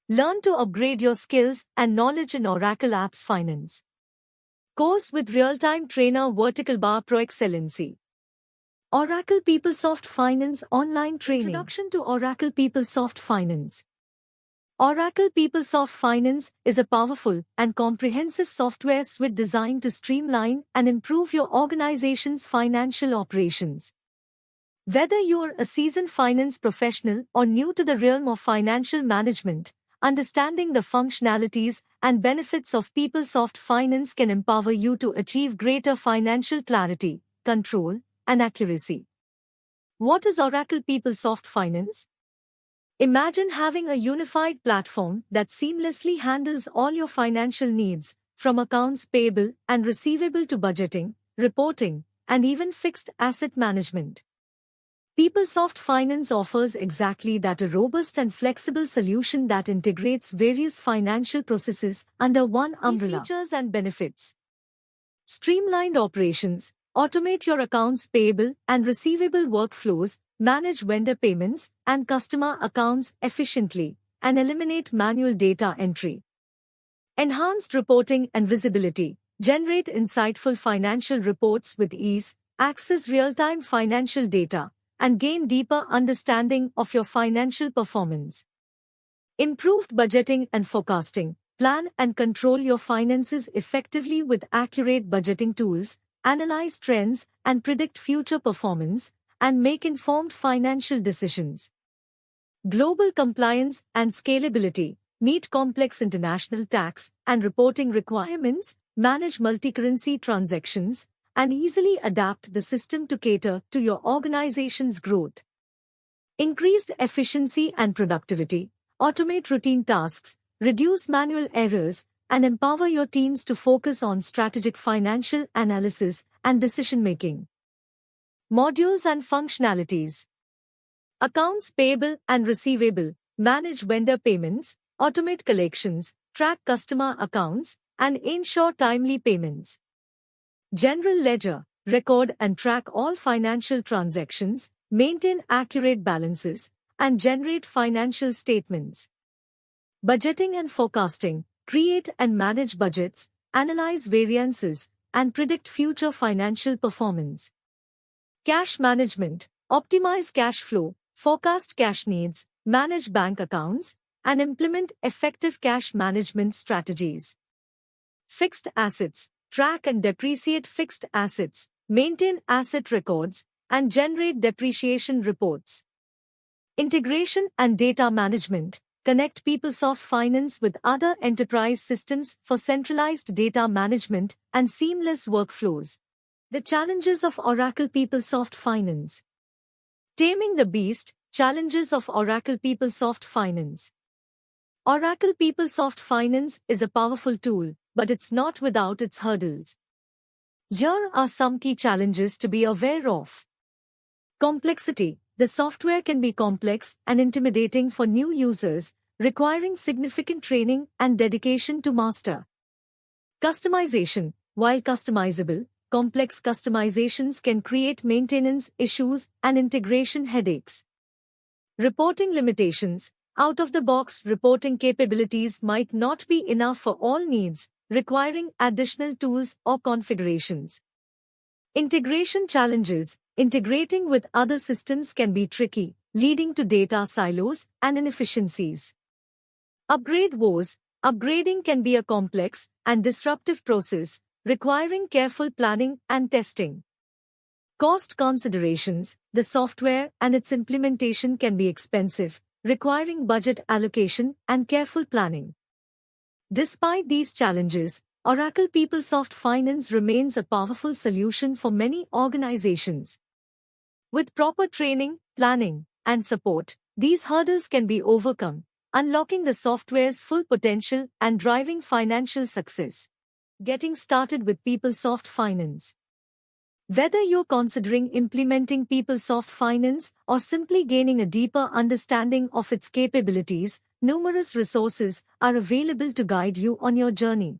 Learn to upgrade your skills and knowledge in Oracle Apps Finance. Course with real-time trainer Vertical Bar Pro Excellency. Oracle PeopleSoft Finance Online Training. Introduction to Oracle PeopleSoft Finance. Oracle PeopleSoft Finance is a powerful and comprehensive software suite designed to streamline and improve your organization's financial operations. Whether you're a seasoned finance professional or new to the realm of financial management, understanding the functionalities and benefits of PeopleSoft Finance can empower you to achieve greater financial clarity, control, and accuracy. What is Oracle PeopleSoft Finance? Imagine having a unified platform that seamlessly handles all your financial needs, from accounts payable and receivable to budgeting, reporting, and even fixed asset management. PeopleSoft Finance offers exactly that, a robust and flexible solution that integrates various financial processes under one umbrella. Features and benefits. Streamlined operations. Automate your accounts payable and receivable workflows, manage vendor payments and customer accounts efficiently, and eliminate manual data entry. Enhanced reporting and visibility. Generate insightful financial reports with ease, access real-time financial data, and gain deeper understanding of your financial performance. Improved budgeting and forecasting. Plan and control your finances effectively with accurate budgeting tools, analyze trends and predict future performance, and make informed financial decisions. Global compliance and scalability. Meet complex international tax and reporting requirements, manage multi-currency transactions, and easily adapt the system to cater to your organization's growth. Increased efficiency and productivity. Automate routine tasks, reduce manual errors, and empower your teams to focus on strategic financial analysis and decision-making. Modules and functionalities. Accounts payable and receivable. Manage vendor payments, automate collections, track customer accounts, and ensure timely payments. General ledger. Record and track all financial transactions, maintain accurate balances, and generate financial statements. Budgeting and forecasting. Create and manage budgets, analyze variances, and predict future financial performance. Cash management. Optimize cash flow, forecast cash needs, manage bank accounts, and implement effective cash management strategies. Fixed assets. Track and depreciate fixed assets, maintain asset records, and generate depreciation reports. Integration and data management. Connect PeopleSoft Finance with other enterprise systems for centralized data management and seamless workflows. The challenges of Oracle PeopleSoft Finance. Taming the Beast. Challenges of Oracle PeopleSoft Finance. Oracle PeopleSoft Finance is a powerful tool, but it's not without its hurdles. Here are some key challenges to be aware of. Complexity. The software can be complex and intimidating for new users, requiring significant training and dedication to master. Customization. While customizable, complex customizations can create maintenance issues and integration headaches. Reporting limitations. Out-of-the-box reporting capabilities might not be enough for all needs, requiring additional tools or configurations. Integration challenges. Integrating with other systems can be tricky, leading to data silos and inefficiencies. Upgrade woes. Upgrading can be a complex and disruptive process, requiring careful planning and testing. Cost considerations. The software and its implementation can be expensive, requiring budget allocation and careful planning. Despite these challenges, Oracle PeopleSoft Finance remains a powerful solution for many organizations. With proper training, planning, and support, these hurdles can be overcome, unlocking the software's full potential and driving financial success. Getting started with PeopleSoft Finance. Whether you're considering implementing PeopleSoft Finance or simply gaining a deeper understanding of its capabilities, numerous resources are available to guide you on your journey.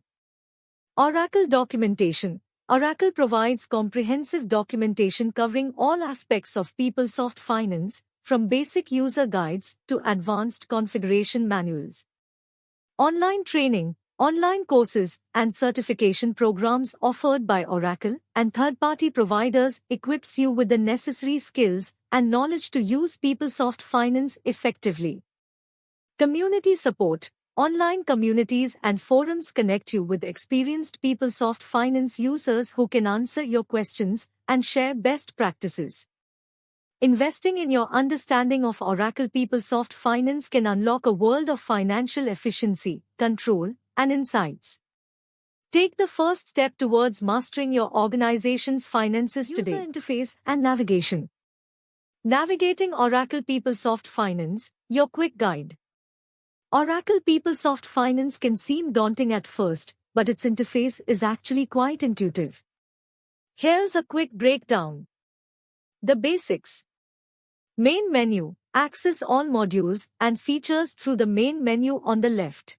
Oracle Documentation. Oracle provides comprehensive documentation covering all aspects of PeopleSoft Finance, from basic user guides to advanced configuration manuals. Online training, online courses, and certification programs offered by Oracle and third-party providers equips you with the necessary skills and knowledge to use PeopleSoft Finance effectively. Community support. Online communities and forums connect you with experienced PeopleSoft Finance users who can answer your questions and share best practices. Investing in your understanding of Oracle PeopleSoft Finance can unlock a world of financial efficiency, control, and insights. Take the first step towards mastering your organization's finances today. User interface and navigation. Navigating Oracle PeopleSoft Finance, your quick guide. Oracle PeopleSoft Finance can seem daunting at first, but its interface is actually quite intuitive. Here's a quick breakdown. The basics. Main menu. Access all modules and features through the main menu on the left.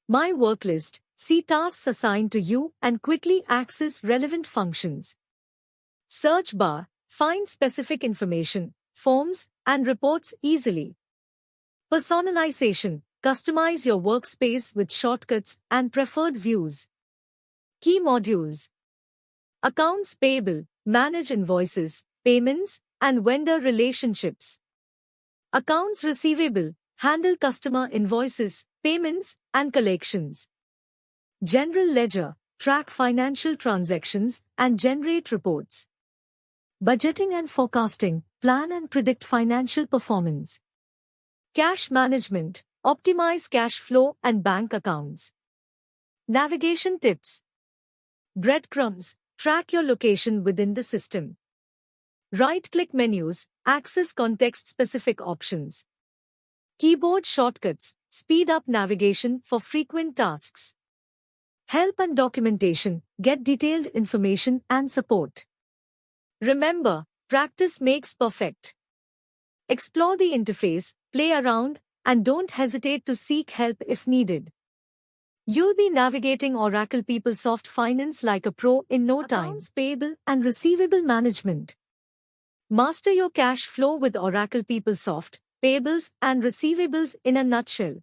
My work list. See tasks assigned to you and quickly access relevant functions. Search bar. Find specific information, forms, and reports easily. Personalization. Customize your workspace with shortcuts and preferred views. Key modules. Accounts payable. Manage invoices, payments, and vendor relationships. Accounts receivable. Handle customer invoices, payments, and collections. General ledger. Track financial transactions and generate reports. Budgeting and forecasting. Plan and predict financial performance. Cash management. Optimize cash flow and bank accounts. Navigation tips. Breadcrumbs. Track your location within the system. Right-click menus. Access context-specific options. Keyboard shortcuts. Speed up navigation for frequent tasks. Help and documentation. Get detailed information and support. Remember, practice makes perfect. Explore the interface, play around, and don't hesitate to seek help if needed. You'll be navigating Oracle PeopleSoft Finance like a pro in no time. Accounts payable and receivable management. Master your cash flow with Oracle PeopleSoft, payables and receivables in a nutshell.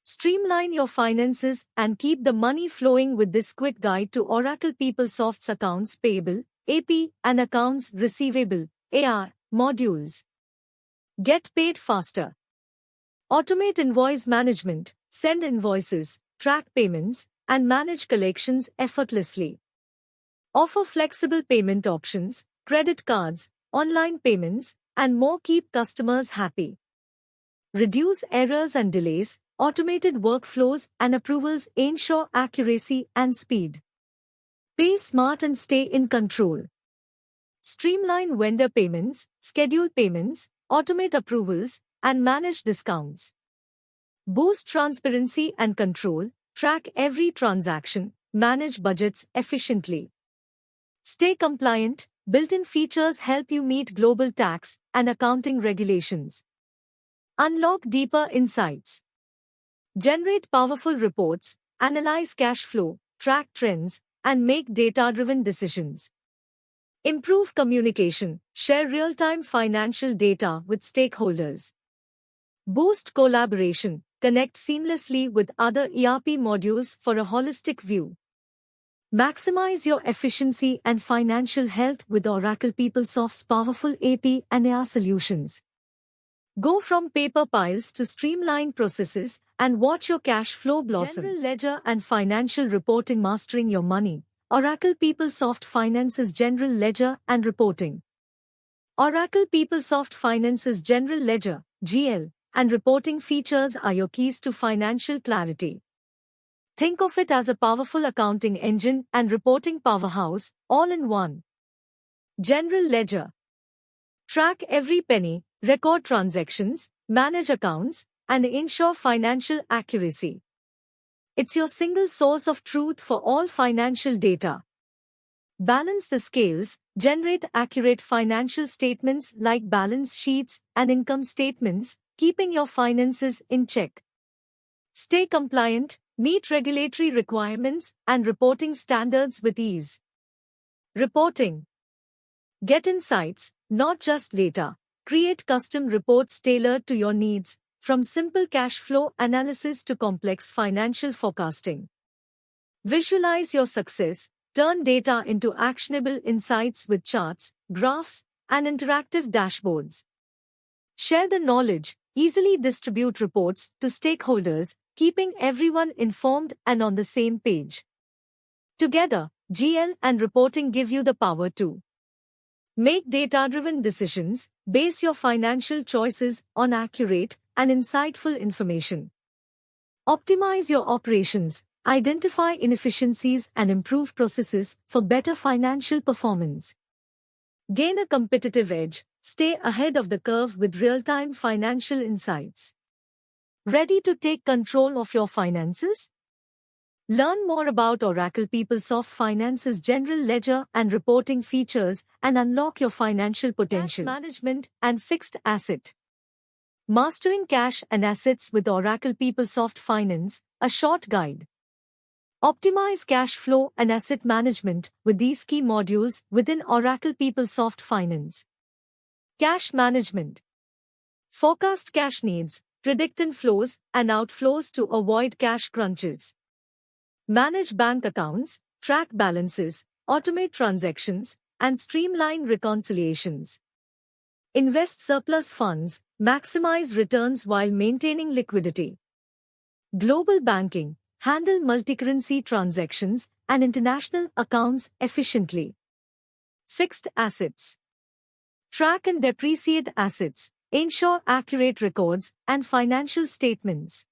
Streamline your finances and keep the money flowing with this quick guide to Oracle PeopleSoft's accounts payable, AP, and accounts receivable, AR, modules. Get paid faster. Automate invoice management, send invoices, track payments, and manage collections effortlessly. Offer flexible payment options, credit cards, online payments, and more. Keep customers happy. Reduce errors and delays. Automated workflows and approvals ensure accuracy and speed. Pay smart and stay in control. Streamline vendor payments, schedule payments, automate approvals, and manage discounts. Boost transparency and control. Track every transaction, manage budgets efficiently. Stay compliant. Built-in features help you meet global tax and accounting regulations. Unlock deeper insights. Generate powerful reports, analyze cash flow, track trends, and make data-driven decisions. Improve communication, share real-time financial data with stakeholders. Boost collaboration, connect seamlessly with other ERP modules for a holistic view. Maximize your efficiency and financial health with Oracle PeopleSoft's powerful AP and AR solutions. Go from paper piles to streamlined processes and watch your cash flow blossom. General ledger and financial reporting. Mastering your money. Oracle PeopleSoft Finance's General Ledger and Reporting. Oracle PeopleSoft Finance's General Ledger, GL, and reporting features are your keys to financial clarity. Think of it as a powerful accounting engine and reporting powerhouse, all in one. General Ledger. Track every penny, record transactions, manage accounts, and ensure financial accuracy. It's your single source of truth for all financial data. Balance the scales, generate accurate financial statements like balance sheets and income statements, keeping your finances in check. Stay compliant, meet regulatory requirements and reporting standards with ease. Reporting. Get insights, not just data. Create custom reports tailored to your needs, from simple cash flow analysis to complex financial forecasting. Visualize your success, turn data into actionable insights with charts, graphs, and interactive dashboards. Share the knowledge, easily distribute reports to stakeholders, keeping everyone informed and on the same page. Together, GL and reporting give you the power to make data-driven decisions, base your financial choices on accurate and insightful information. Optimize your operations, identify inefficiencies and improve processes for better financial performance. Gain a competitive edge, stay ahead of the curve with real-time financial insights. Ready to take control of your finances? Learn more about Oracle PeopleSoft Finance's general ledger and reporting features and unlock your financial potential. Cash management and fixed asset. Mastering cash and assets with Oracle PeopleSoft Finance, a short guide. Optimize cash flow and asset management with these key modules within Oracle PeopleSoft Finance. Cash management. Forecast cash needs, predict inflows and outflows to avoid cash crunches. Manage bank accounts, track balances, automate transactions, and streamline reconciliations. Invest surplus funds, maximize returns while maintaining liquidity. Global banking, handle multicurrency transactions and international accounts efficiently. Fixed assets. Track and depreciate assets, ensure accurate records and financial statements.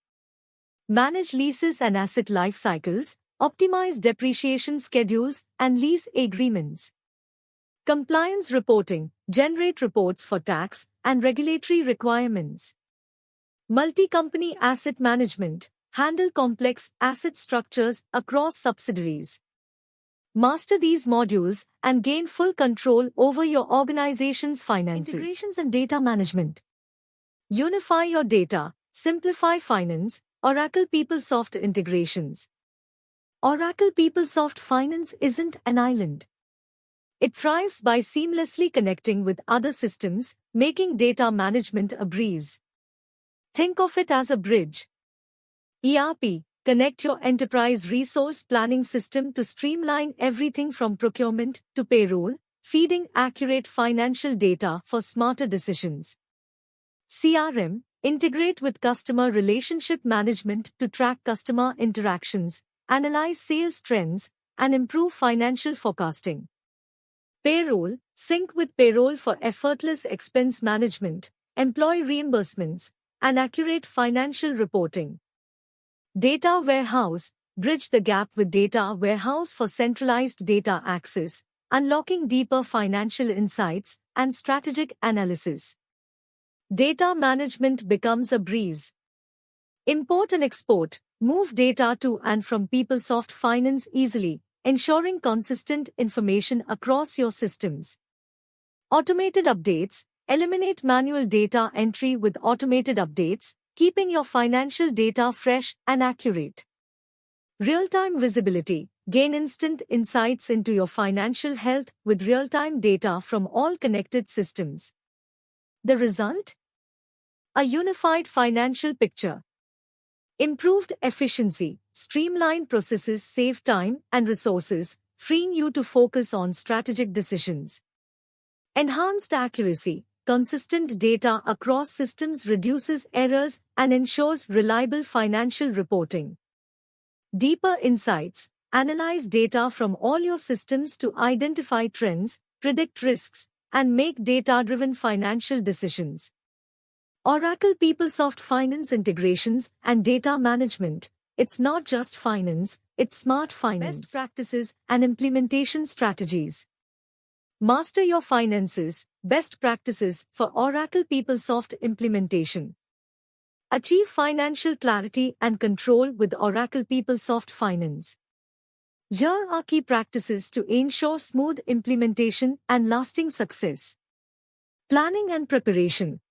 Manage leases and asset life cycles, optimize depreciation schedules and lease agreements. Compliance reporting, generate reports for tax and regulatory requirements. Multi-company asset management, handle complex asset structures across subsidiaries. Master these modules and gain full control over your organization's finances. Integrations and data management. Unify your data, simplify finance, Oracle PeopleSoft integrations. Oracle PeopleSoft Finance isn't an island. It thrives by seamlessly connecting with other systems, making data management a breeze. Think of it as a bridge. ERP, connect your enterprise resource planning system to streamline everything from procurement to payroll, feeding accurate financial data for smarter decisions. CRM, integrate with customer relationship management to track customer interactions, analyze sales trends, and improve financial forecasting. Payroll, sync with payroll for effortless expense management, employee reimbursements, and accurate financial reporting. Data warehouse, bridge the gap with data warehouse for centralized data access, unlocking deeper financial insights and strategic analysis. Data management becomes a breeze. Import and export, move data to and from PeopleSoft Finance easily, ensuring consistent information across your systems. Automated updates, eliminate manual data entry with automated updates, keeping your financial data fresh and accurate. Real-time visibility, gain instant insights into your financial health with real-time data from all connected systems. The result? A unified financial picture. Improved efficiency, streamlined processes save time and resources, freeing you to focus on strategic decisions. Enhanced accuracy, consistent data across systems reduces errors and ensures reliable financial reporting. Deeper insights, analyze data from all your systems to identify trends, predict risks, and make data-driven financial decisions. Oracle PeopleSoft Finance integrations and data management. It's not just finance, it's smart finance. Best practices and implementation strategies. Master your finances, best practices for Oracle PeopleSoft implementation. Achieve financial clarity and control with Oracle PeopleSoft Finance. Here are key practices to ensure smooth implementation and lasting success. Planning and preparation.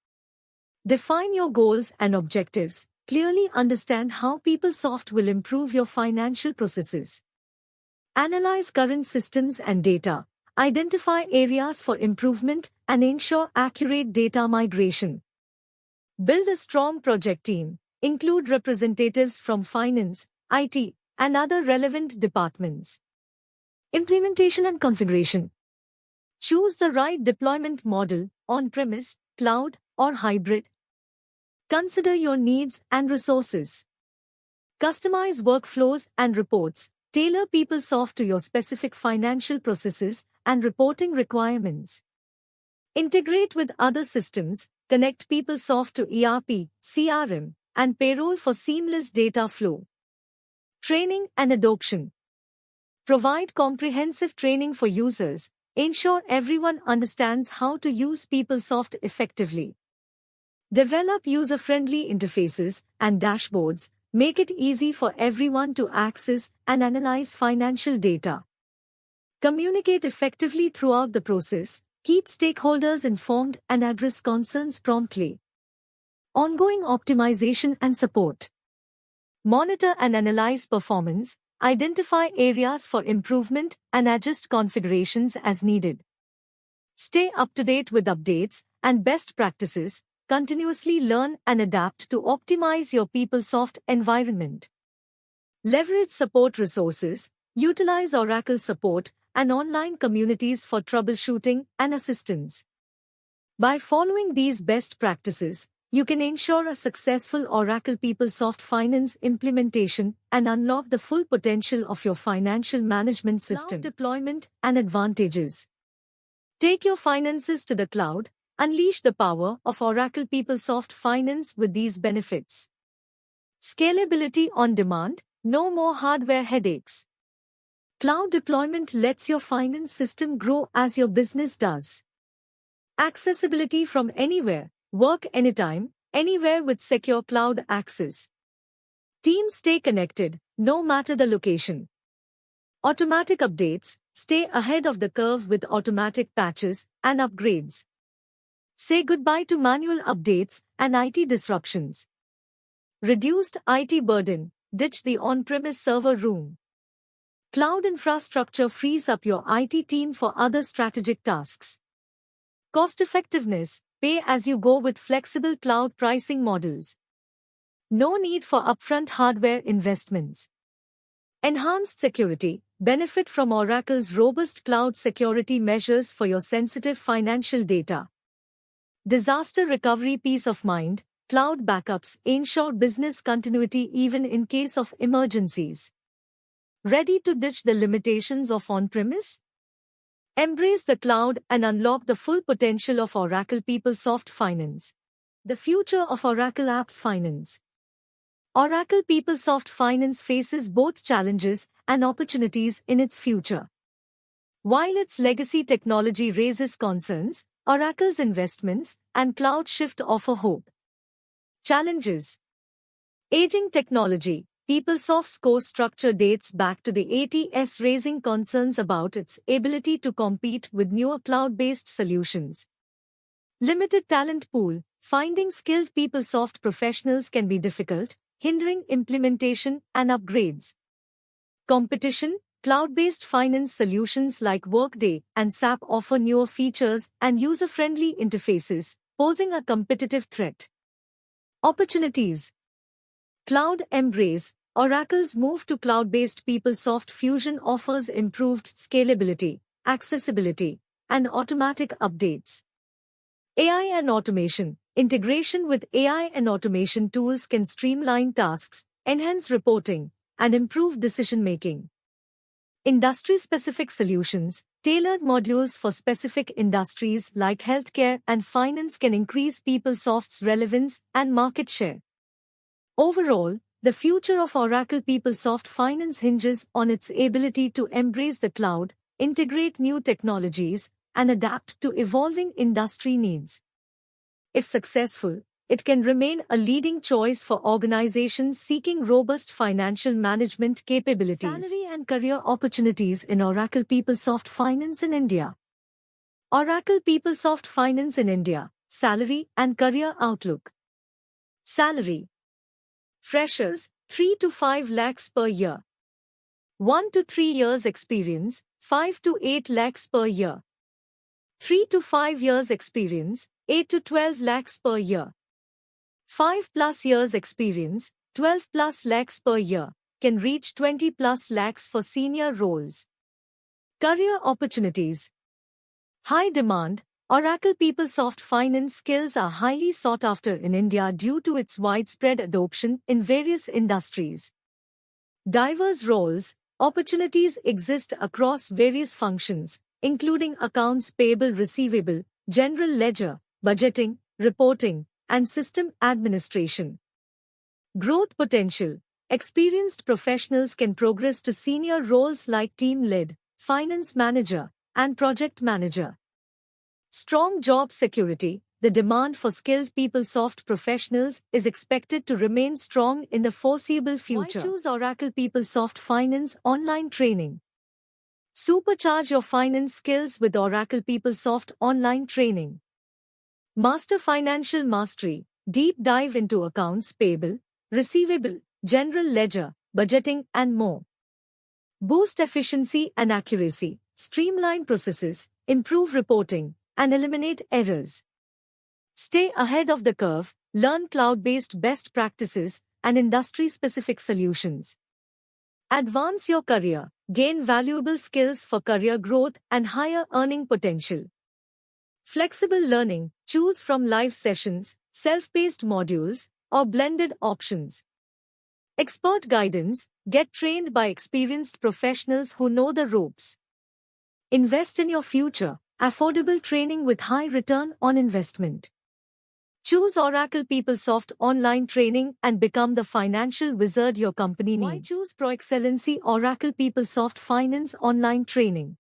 Define your goals and objectives. Clearly understand how PeopleSoft will improve your financial processes. Analyze current systems and data. Identify areas for improvement and ensure accurate data migration. Build a strong project team. Include representatives from finance, IT, and other relevant departments. Implementation and configuration. Choose the right deployment model, on-premise, cloud, or hybrid. Consider your needs and resources. Customize workflows and reports. Tailor PeopleSoft to your specific financial processes and reporting requirements. Integrate with other systems. Connect PeopleSoft to ERP, CRM, and payroll for seamless data flow. Training and adoption. Provide comprehensive training for users. Ensure everyone understands how to use PeopleSoft effectively. Develop user-friendly interfaces and dashboards. Make it easy for everyone to access and analyze financial data. Communicate effectively throughout the process. Keep stakeholders informed and address concerns promptly. Ongoing optimization and support. Monitor and analyze performance. Identify areas for improvement and adjust configurations as needed. Stay up to date with updates and best practices. Continuously learn and adapt to optimize your PeopleSoft environment. Leverage support resources. Utilize Oracle support and online communities for troubleshooting and assistance. By following these best practices, you can ensure a successful Oracle PeopleSoft Finance implementation and unlock the full potential of your financial management system. Cloud deployment and advantages. Take your finances to the cloud. Unleash the power of Oracle PeopleSoft Finance with these benefits. Scalability on demand. No more hardware headaches. Cloud deployment lets your finance system grow as your business does. Accessibility from anywhere. Work anytime, anywhere with secure cloud access. Teams stay connected, no matter the location. Automatic updates. Stay ahead of the curve with automatic patches and upgrades. Say goodbye to manual updates and IT disruptions. Reduced IT burden. Ditch the on-premise server room. Cloud infrastructure frees up your IT team for other strategic tasks. Cost effectiveness. Pay as you go with flexible cloud pricing models. No need for upfront hardware investments. Enhanced security. Benefit from Oracle's robust cloud security measures for your sensitive financial data. Disaster recovery. Peace of mind. Cloud backups ensure business continuity even in case of emergencies. Ready to ditch the limitations of on-premise? Embrace the cloud and unlock the full potential of Oracle PeopleSoft Finance. The future of Oracle Apps Finance. Oracle PeopleSoft Finance faces both challenges and opportunities in its future. While its legacy technology raises concerns, Oracle's investments and cloud shift offer hope. Challenges. Aging technology. PeopleSoft's core structure dates back to the 80s, raising concerns about its ability to compete with newer cloud-based solutions. Limited talent pool. Finding skilled PeopleSoft professionals can be difficult, hindering implementation and upgrades. Competition. Cloud-based finance solutions like Workday and SAP offer newer features and user-friendly interfaces, posing a competitive threat. Opportunities. Cloud embrace. Oracle's move to cloud-based PeopleSoft Fusion offers improved scalability, accessibility, and automatic updates. AI and automation. Integration with AI and automation tools can streamline tasks, enhance reporting, and improve decision-making. Industry-specific solutions. Tailored modules for specific industries like healthcare and finance can increase PeopleSoft's relevance and market share. Overall, the future of Oracle PeopleSoft Finance hinges on its ability to embrace the cloud, integrate new technologies, and adapt to evolving industry needs. If successful, it can remain a leading choice for organizations seeking robust financial management capabilities. Salary and career opportunities in Oracle PeopleSoft Finance in India. Oracle PeopleSoft Finance in India. Salary and career outlook. Salary. Freshers, 3 to 5 lakhs per year. 1 to 3 years experience, 5 to 8 lakhs per year. 3 to 5 years experience, 8 to 12 lakhs per year. 5+ years experience, 12+ lakhs per year, can reach 20+ lakhs for senior roles. Career opportunities. High demand. Oracle PeopleSoft finance skills are highly sought after in India due to its widespread adoption in various industries. Diverse roles. Opportunities exist across various functions, including accounts payable receivable, general ledger, budgeting, reporting, and system administration. Growth potential. Experienced professionals can progress to senior roles like team lead, finance manager, and project manager. Strong job security. The demand for skilled PeopleSoft professionals is expected to remain strong in the foreseeable future. Why choose Oracle PeopleSoft Finance online training? Supercharge your finance skills with Oracle PeopleSoft online training. Master financial mastery. Deep dive into accounts payable, receivable, general ledger, budgeting, and more. Boost efficiency and accuracy. Streamline processes, improve reporting, and eliminate errors. Stay ahead of the curve, learn cloud-based best practices and industry-specific solutions. Advance your career, gain valuable skills for career growth and higher earning potential. Flexible learning, choose from live sessions, self-paced modules, or blended options. Expert guidance, get trained by experienced professionals who know the ropes. Invest in your future. Affordable training with high return on investment. Choose Oracle PeopleSoft online training and become the financial wizard your company needs. Why choose ProExcellency Oracle PeopleSoft Finance online training?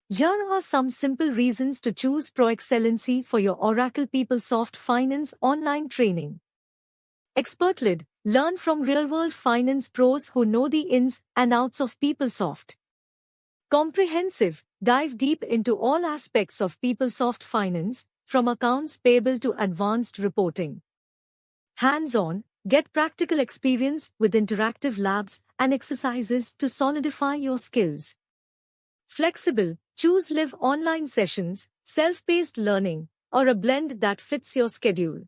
Here are some simple reasons to choose ProExcellency for your Oracle PeopleSoft Finance online training. Expert-led, learn from real-world finance pros who know the ins and outs of PeopleSoft. Comprehensive, dive deep into all aspects of PeopleSoft Finance, from accounts payable to advanced reporting. Hands-on, get practical experience with interactive labs and exercises to solidify your skills. Flexible, choose live online sessions, self-paced learning, or a blend that fits your schedule.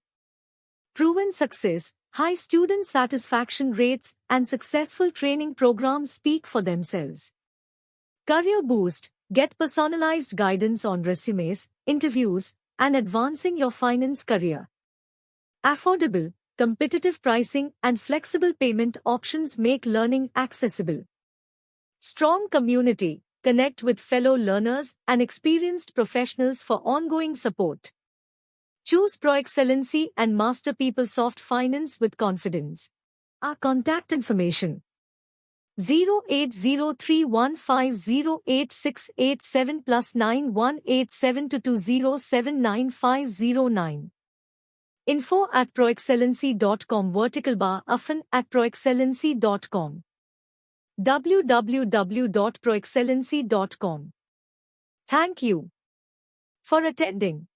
Proven success, high student satisfaction rates, and successful training programs speak for themselves. Career boost, get personalized guidance on resumes, interviews, and advancing your finance career. Affordable, competitive pricing and flexible payment options make learning accessible. Strong community, connect with fellow learners and experienced professionals for ongoing support. Choose ProExcellency and master PeopleSoft Finance with confidence. Our contact information: 08031508687 +918722079509. info@proexcellency.com @proexcellency.com www.proexcellency.com. Thank you for attending.